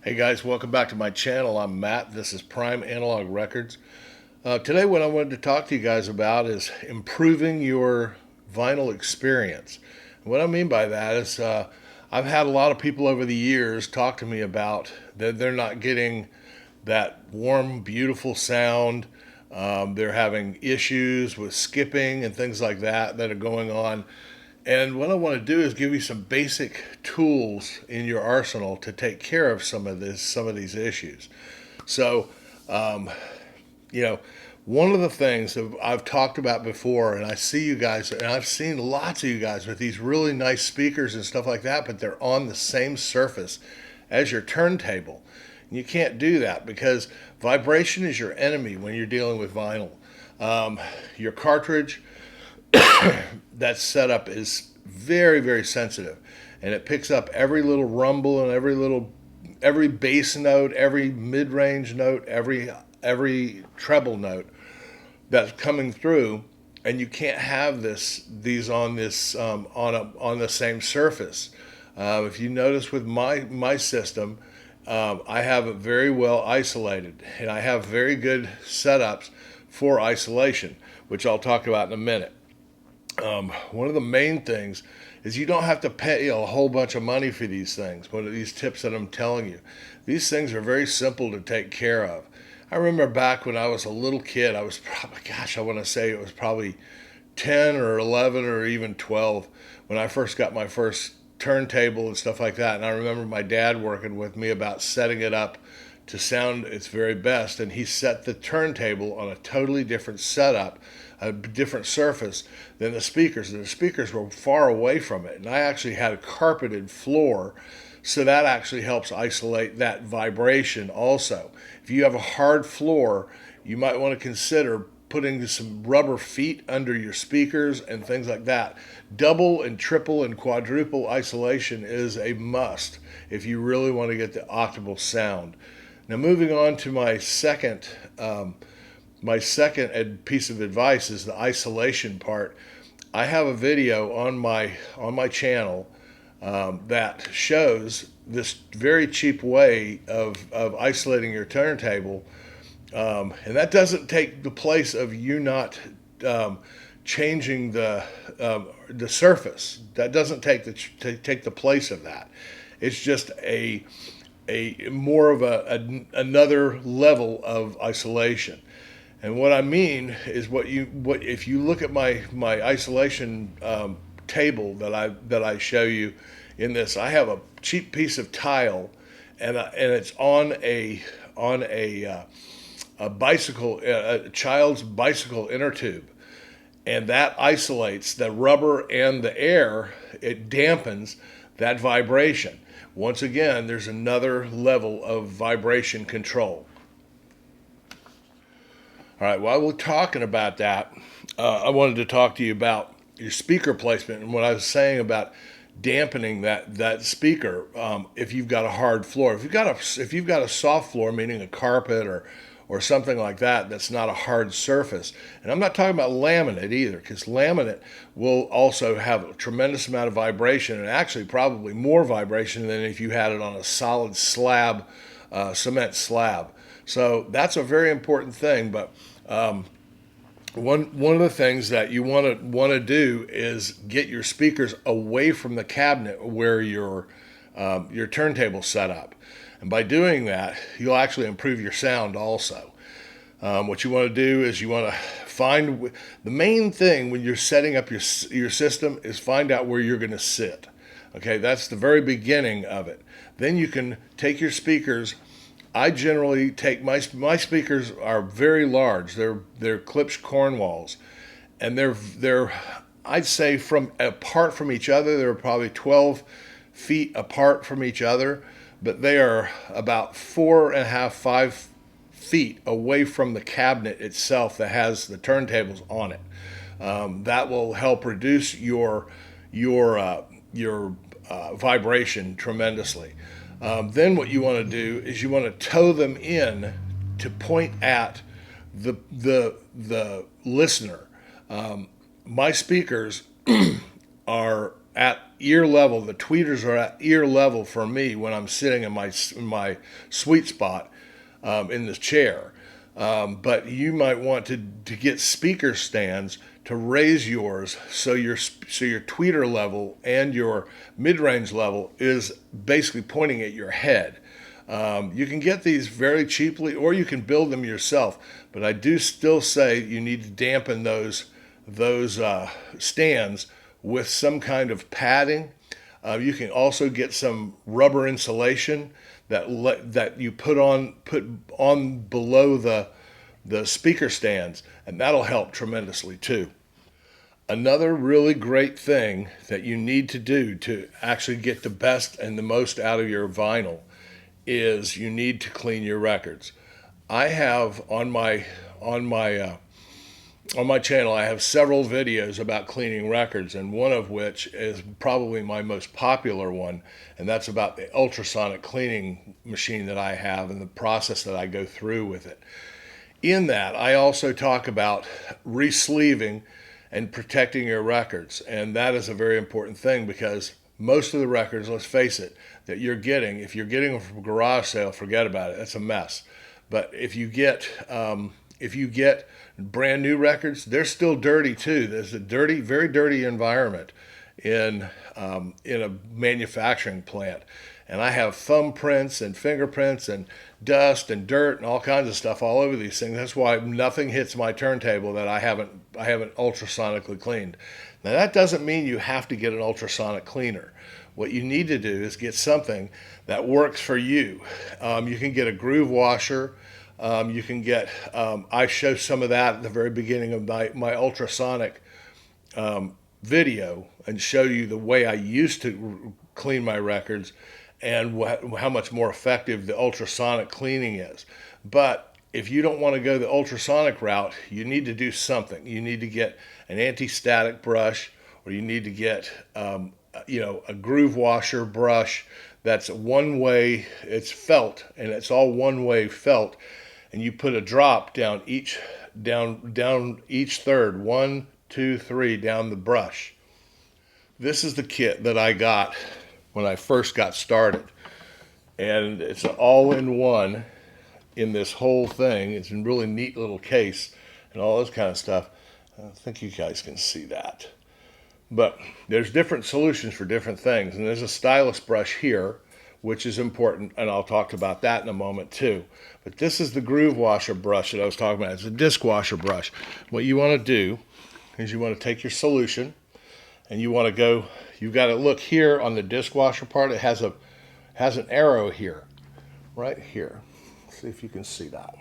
Hey guys, welcome back to my channel. I'm Matt. This is Prime Analog Records. Today, what I wanted to talk to you guys about is improving your vinyl experience. And what I mean by that is I've had a lot of people over the years talk to me about that they're not getting that warm, beautiful sound. They're having issues with skipping and things like that are going on. And what I want to do is give you some basic tools in your arsenal to take care of some of these issues. So, um, you know, one of the things that I've talked about before, and I see you guys, and I've seen lots of you guys with these really nice speakers and stuff like that, but they're on the same surface as your turntable. And you can't do that because vibration is your enemy when you're dealing with vinyl. Your cartridge, that setup is very, very sensitive, and it picks up every little rumble and every bass note, every mid-range note, every treble note that's coming through, and you can't have these on on the same surface. If you notice with my system, I have it very well isolated, and I have very good setups for isolation, which I'll talk about in a minute. One of the main things is you don't have to pay a whole bunch of money for these things. One of these tips that I'm telling you, these things are very simple to take care of. I remember back when I was a little kid, I was probably, gosh, I want to say it was probably 10 or 11 or even 12 when I first got my first turntable and stuff like that. And I remember my dad working with me about setting it up to sound its very best. And he set the turntable on a totally different setup, a different surface than the speakers. And the speakers were far away from it. And I actually had a carpeted floor, so that actually helps isolate that vibration also. If you have a hard floor, you might want to consider putting some rubber feet under your speakers and things like that. Double and triple and quadruple isolation is a must if you really want to get the optimal sound. Now, moving on to my second piece of advice is the isolation part. I have a video on my channel that shows this very cheap way of isolating your turntable, and that doesn't take the place of you not changing the surface. That doesn't take the place of that. It's just a more of another level of isolation. And what I mean is what if you look at my isolation table that I show you in this, I have a cheap piece of tile, and it's on a bicycle, a child's bicycle inner tube, and that isolates the rubber and the air. It dampens that vibration. Once again, there's another level of vibration control. All right, while we're talking about that, I wanted to talk to you about your speaker placement and what I was saying about dampening that speaker. If you've got a hard floor, if you've got a soft floor, meaning a carpet or something like that, that's not a hard surface. And I'm not talking about laminate either, because laminate will also have a tremendous amount of vibration, and actually probably more vibration than if you had it on a solid slab, cement slab. So that's a very important thing. But one of the things that you want to do is get your speakers away from the cabinet where your turntable set up. And by doing that, you'll actually improve your sound also. What you want to do is you want to find the main thing when you're setting up your system is find out where you're going to sit. Okay, that's the very beginning of it. Then you can take your speakers. I generally take my speakers are very large. They're Klipsch Cornwalls, and they're I'd say from apart from each other. They're probably 12 feet apart from each other, but they are about 4.5, 5 feet away from the cabinet itself that has the turntables on it. That will help reduce your vibration tremendously. Then what you want to do is you want to toe them in to point at the listener. My speakers are at ear level. The tweeters are at ear level for me when I'm sitting in my sweet spot in the chair. But you might want to get speaker stands to raise yours so your tweeter level and your mid-range level is basically pointing at your head. You can get these very cheaply, or you can build them yourself. But I do still say you need to dampen those stands with some kind of padding. You can also get some rubber insulation that you put on below the speaker stands, and that'll help tremendously too. Another really great thing that you need to do to actually get the best and the most out of your vinyl is you need to clean your records. I have on my channel, I have several videos about cleaning records, and one of which is probably my most popular one, and that's about the ultrasonic cleaning machine that I have and the process that I go through with it. In that, I also talk about re-sleeving and protecting your records, and that is a very important thing because most of the records, let's face it, that you're getting, if you're getting them from a garage sale, forget about it. That's a mess. But if you get brand new records, they're still dirty too. There's a dirty, very dirty environment in a manufacturing plant, and I have thumbprints and fingerprints and dust and dirt and all kinds of stuff all over these things. That's why nothing hits my turntable that I haven't ultrasonically cleaned. Now that doesn't mean you have to get an ultrasonic cleaner. What you need to do is get something that works for you. You can get a groove washer. You can get, I show some of that at the very beginning of my ultrasonic video and show you the way I used to clean my records and how much more effective the ultrasonic cleaning is. But if you don't want to go the ultrasonic route, you need to do something. You need to get an anti-static brush, or you need to get a groove washer brush that's one way. It's felt, and it's all one way felt, and you put a drop down each third, 1, 2, 3 down the brush. This is the kit that I got when I first got started, and it's an all-in-one in this whole thing. It's a really neat little case and all this kind of stuff. I think you guys can see that. But there's different solutions for different things, and there's a stylus brush here, which is important, and I'll talk about that in a moment too. But this is the groove washer brush that I was talking about. It's a disc washer brush. What you want to do is you want to take your solution, and you want to go, you've got to look here on the disc washer part. It has an arrow here, right here. See if you can see that.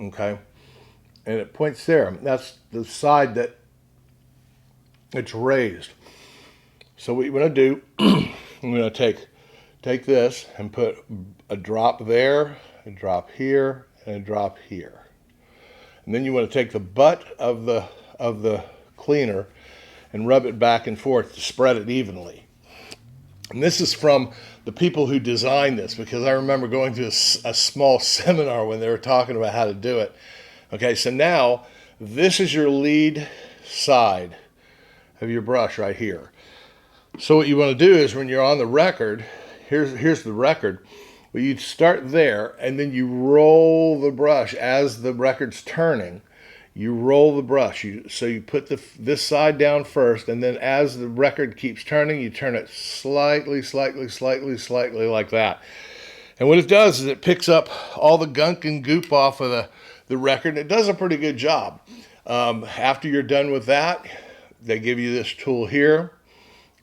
Okay, and it points there. That's the side that it's raised. So what you want to do, I'm going to take this and put a drop there, a drop here, and a drop here. And then you want to take the butt of the cleaner and rub it back and forth to spread it evenly. And this is from the people who designed this, because I remember going to a small seminar when they were talking about how to do it. Okay, so now this is your lead side of your brush right here. So what you want to do is when you're on the record, here's the record. Well, you start there, and then you roll the brush as the record's turning. You roll the brush. So you put this side down first, and then as the record keeps turning, you turn it slightly like that. And what it does is it picks up all the gunk and goop off of the record, and it does a pretty good job. After you're done with that, they give you this tool here,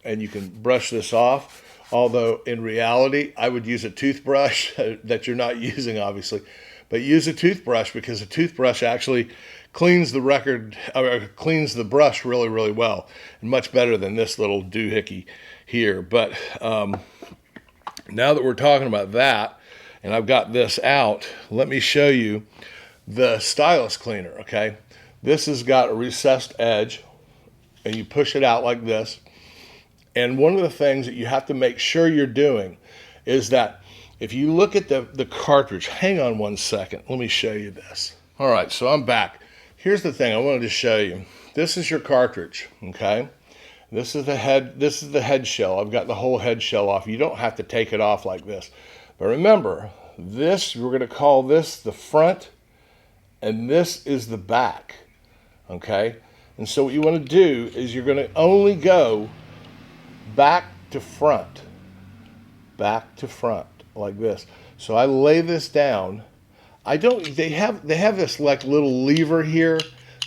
and you can brush this off. Although in reality, I would use a toothbrush that you're not using, obviously. But use a toothbrush, because a toothbrush actually cleans the record, or cleans the brush really, really well, and much better than this little doohickey here. But now that we're talking about that, and I've got this out, let me show you the stylus cleaner, okay? This has got a recessed edge, and you push it out like this. And one of the things that you have to make sure you're doing is that if you look at the cartridge, hang on one second, let me show you this. All right, so I'm back. Here's the thing I wanted to show you. This is your cartridge, okay? This is the head shell. I've got the whole head shell off. You don't have to take it off like this. But remember, we're going to call this the front, and this is the back. Okay? And so what you want to do is you're going to only go back to front, like this. So I lay this down. They have this like little lever here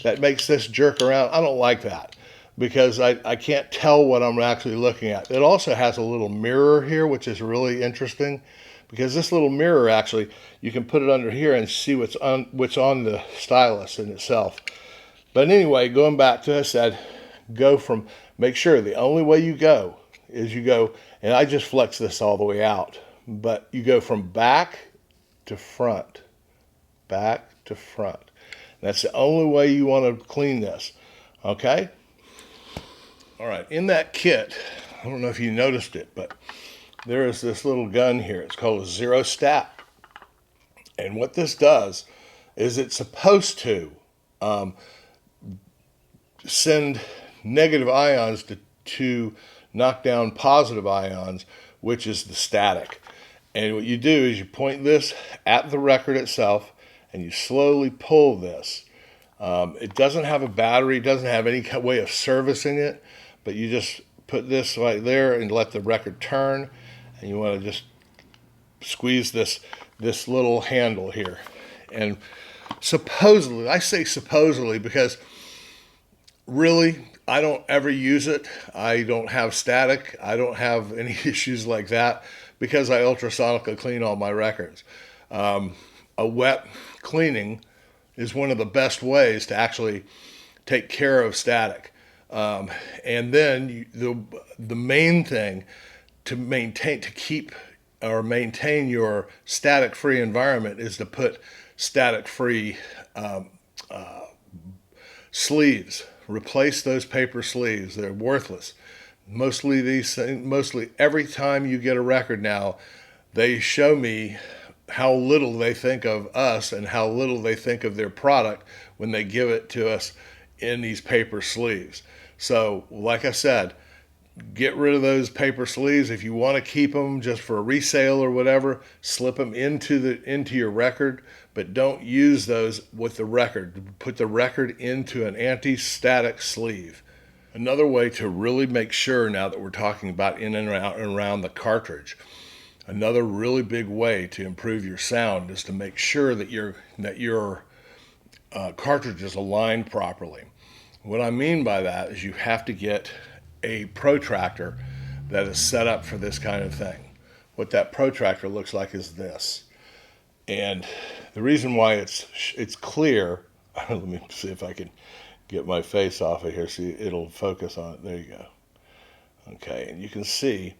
that makes this jerk around. I don't like that because I can't tell what I'm actually looking at. It also has a little mirror here, which is really interesting because this little mirror actually, you can put it under here and see what's on the stylus in itself. But anyway, going back to, I said, make sure the only way you go is you go, and I just flex this all the way out, but you go from back to front. That's the only way you want to clean this, okay? All right, in that kit, I don't know if you noticed it, but there is this little gun here. It's called a Zero Stat. And what this does is it's supposed to send negative ions to knock down positive ions, which is the static. And what you do is you point this at the record itself, and you slowly pull this. It doesn't have a battery, it doesn't have any way of servicing it, but you just put this right there and let the record turn, and you want to just squeeze this little handle here. And supposedly, I say supposedly because really, I don't ever use it. I don't have static. I don't have any issues like that because I ultrasonically clean all my records. A wet cleaning is one of the best ways to actually take care of static. And then the main thing to maintain your static-free environment is to put static-free sleeves. Replace those paper sleeves. They're worthless. Mostly every time you get a record now, they show me how little they think of us and how little they think of their product when they give it to us in these paper sleeves. So, like I said, get rid of those paper sleeves. If you want to keep them just for a resale or whatever, slip them into your record, but don't use those with the record. Put the record into an anti-static sleeve. Another way to really make sure, now that we're talking about in and around the cartridge, another really big way to improve your sound is to make sure that your cartridge is aligned properly. What I mean by that is you have to get a protractor that is set up for this kind of thing. What that protractor looks like is this. And the reason why it's clear, let me see if I can get my face off of here so it'll focus on it. There you go. Okay, and you can see,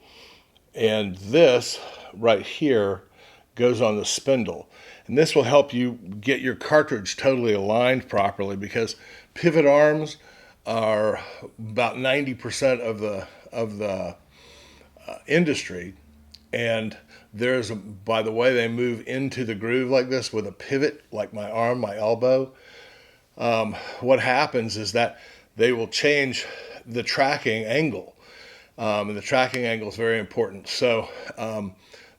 and this right here goes on the spindle. And this will help you get your cartridge totally aligned properly because pivot arms are about 90% of the industry, and by the way they move into the groove like this with a pivot, like my arm, my elbow. What happens is that they will change the tracking angle, and the tracking angle is very important. So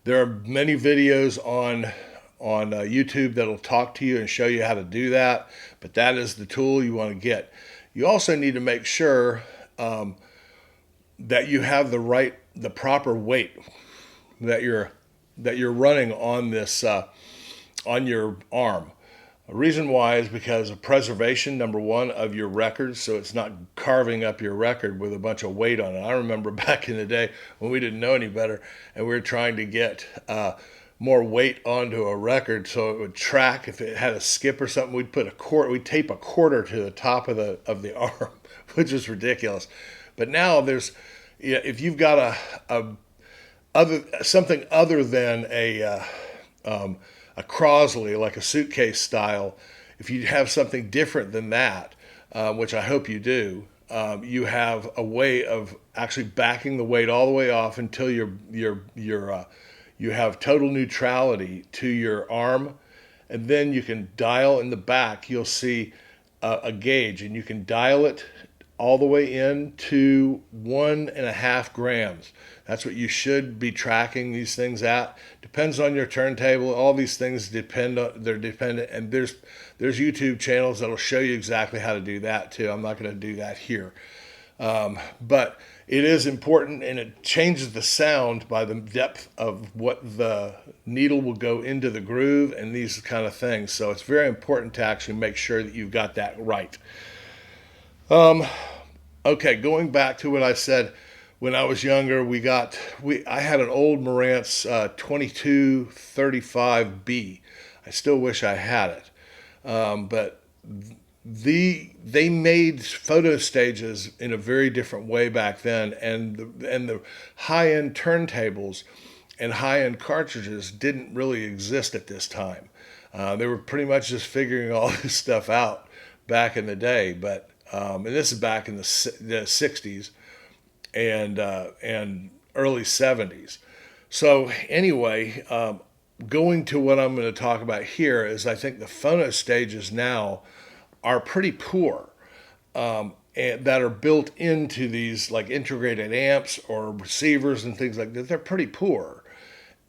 there are many videos on YouTube that'll talk to you and show you how to do that, but that is the tool you want to get. You also need to make sure that you have the proper weight that you're running on this on your arm. The reason why is because of preservation, number one, of your records, so it's not carving up your record with a bunch of weight on it. I remember back in the day when we didn't know any better and we were trying to get more weight onto a record so it would track. If it had a skip or something, we'd tape a quarter to the top of the arm, which is ridiculous. But now if you've got something other than a Crosley, like a suitcase style, if you have something different than that, which I hope you do, you have a way of actually backing the weight all the way off until you have total neutrality to your arm, and then you can dial in the back. You'll see a gauge, and you can dial it all the way in to 1.5 grams. That's what you should be tracking these things at. Depends on your turntable. All these things they're dependent, and there's YouTube channels that'll show you exactly how to do that too. I'm not going to do that here. But it is important, and it changes the sound by the depth of what the needle will go into the groove and these kind of things. So it's very important to actually make sure that you've got that right. Okay, going back to what I said, when I was younger, I had an old Marantz 2235B. I still wish I had it, but they made photo stages in a very different way back then, and the high end turntables and high end cartridges didn't really exist at this time. They were pretty much just figuring all this stuff out back in the day, but and this is back in the 60s and early 70s. So anyway, going to what I'm going to talk about here is I think the phono stages now are pretty poor, and that are built into these like integrated amps or receivers and things like that. They're pretty poor,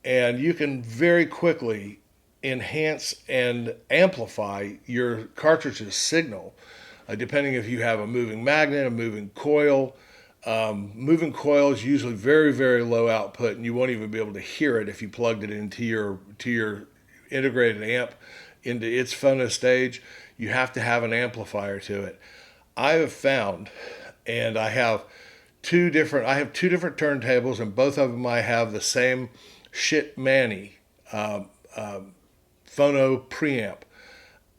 and you can very quickly enhance and amplify your cartridge's signal, depending if you have a moving magnet, a moving coil. Moving coil is usually very, very low output, and you won't even be able to hear it if you plugged it into your integrated amp into its phono stage. You have to have an amplifier to it. I have found, and I have two different turntables, and both of them I have the same Shit Manny phono preamp,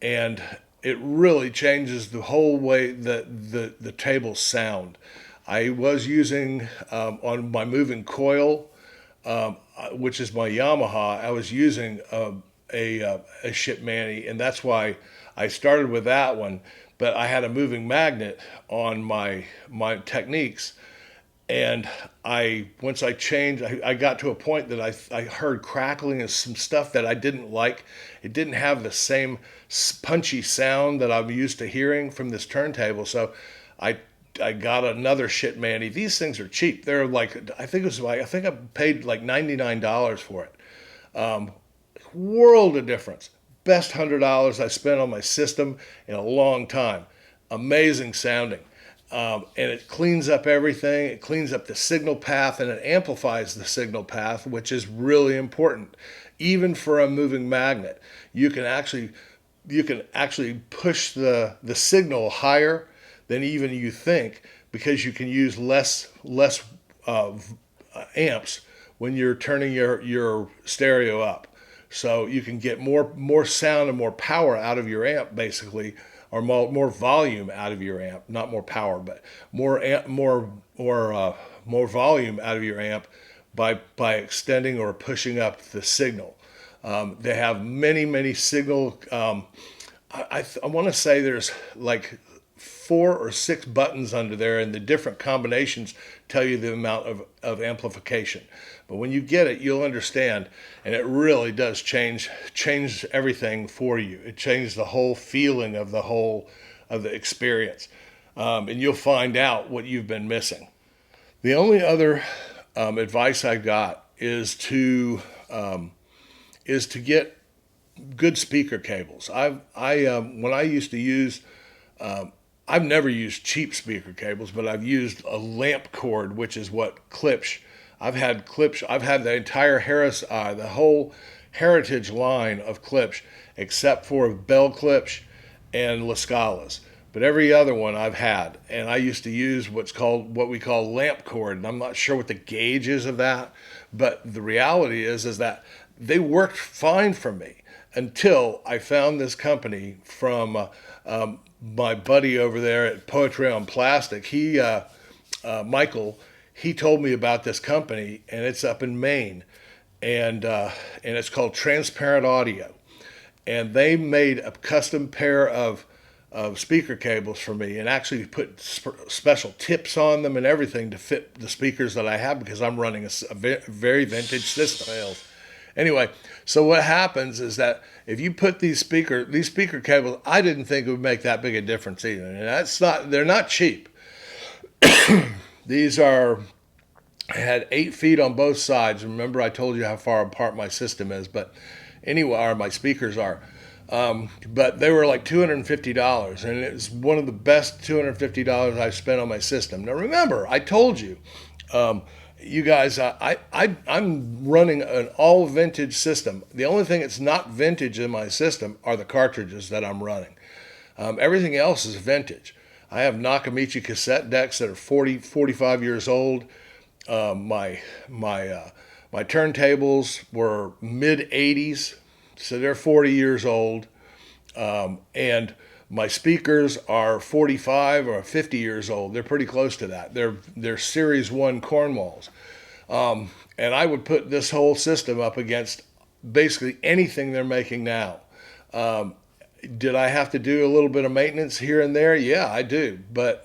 and it really changes the whole way that the tables sound. I was using on my moving coil, which is my Yamaha. I was using a Shit Manny, and that's why I started with that one. But I had a moving magnet on my Techniques, and once I changed, I got to a point that I heard crackling and some stuff that I didn't like. It didn't have the same punchy sound that I'm used to hearing from this turntable. So I got another Shit Manny. These things are cheap. They're like, I think I paid like $99 for it. World of difference. Best $100 I spent on my system in a long time. Amazing sounding. And it cleans up everything. It cleans up the signal path, and it amplifies the signal path, which is really important. Even for a moving magnet, you can actually push the signal higher than even you think, because you can use less amps when you're turning your stereo up. So you can get more sound and more power out of your amp, basically, or more volume out of your amp. Not more power, but more volume out of your amp by extending or pushing up the signal. They have many signal. I want to say there's like 4 or 6 buttons under there, and the different combinations tell you the amount of amplification. But when you get it, you'll understand, and it really does change everything for you. It changes the whole feeling of the experience, and you'll find out what you've been missing. The only other advice I got is to get good speaker cables. When I used to use I've never used cheap speaker cables, but I've used a lamp cord, which is what Klipsch. I've had the entire the whole Heritage line of Klipsch, except for Bell Klipsch and La Scalas. But every other one I've had, and I used to use what we call lamp cord, and I'm not sure what the gauge is of that, but the reality is that they worked fine for me until I found this company from my buddy over there at Poetry on Plastic. Michael, he told me about this company, and it's up in Maine, and it's called Transparent Audio, and they made a custom pair of speaker cables for me, and actually put special tips on them and everything to fit the speakers that I have, because I'm running a very vintage system. Anyway, so what happens is that if you put these speaker cables, I didn't think it would make that big a difference either. And they're not cheap. These are, I had 8 feet on both sides. Remember, I told you how far apart my system is, but anyway, or my speakers are. But they were like $250, and it was one of the best $250 I spent on my system. Now, remember, I told you, um, you guys, I'm running an all vintage system. The only thing that's not vintage in my system are the cartridges that I'm running. Everything else is vintage. I have Nakamichi cassette decks that are 40, 45 years old. My my turntables were mid 80s, so they're 40 years old. And my speakers are 45 or 50 years old. They're pretty close to that. They're Series 1 Cornwalls. And I would put this whole system up against basically anything they're making now. Um, did I have to do a little bit of maintenance here and there? Yeah, I do, but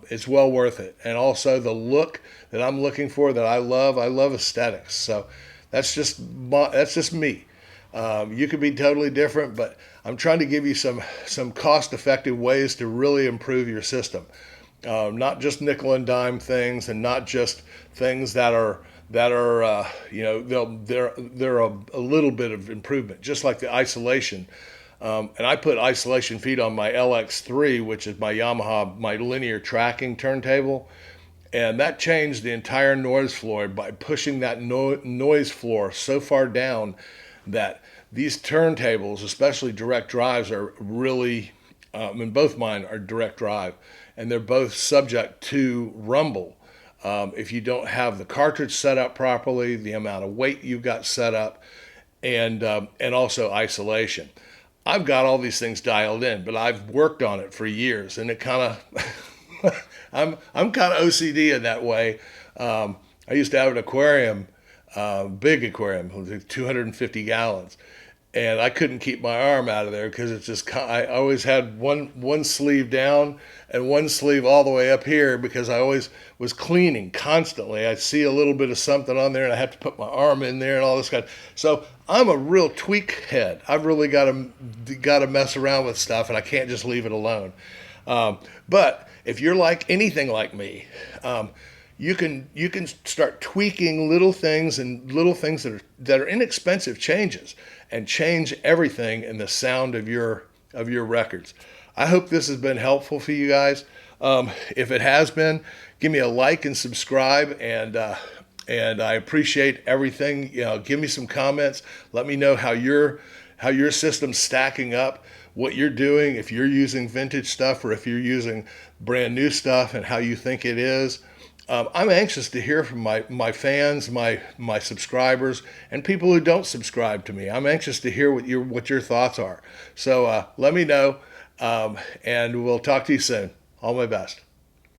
it's well worth it. And also the look that I'm looking for, that I love aesthetics. So that's just me. You could be totally different, but I'm trying to give you some cost effective ways to really improve your system. Not just nickel and dime things, and not just things that are they're a little bit of improvement, just like the isolation. And I put isolation feet on my LX3, which is my Yamaha, my linear tracking turntable, and that changed the entire noise floor by pushing that noise floor so far down that these turntables, especially direct drives, are really, and both mine are direct drive, and they're both subject to rumble. If you don't have the cartridge set up properly, the amount of weight you've got set up, and also isolation. I've got all these things dialed in, but I've worked on it for years, and it kind of I'm kind of OCD in that way. I used to have an aquarium, big aquarium, with 250 gallons, and I couldn't keep my arm out of there because it's just I always had one sleeve down and one sleeve all the way up here because I always was cleaning constantly. I'd see a little bit of something on there and I have to put my arm in there and all this kind. So I'm a real tweak head. I've really got to mess around with stuff, and I can't just leave it alone. But if you're like anything like me, you can start tweaking little things, and little things that are inexpensive changes, and change everything in the sound of your records. I hope this has been helpful for you guys. If it has been, give me a like and subscribe, and I appreciate everything. Give me some comments. Let me know how your system's stacking up, what you're doing, if you're using vintage stuff or if you're using brand new stuff, and how you think it is. I'm anxious to hear from my fans, my subscribers, and people who don't subscribe to me. I'm anxious to hear what your thoughts are. So let me know, and we'll talk to you soon. All my best.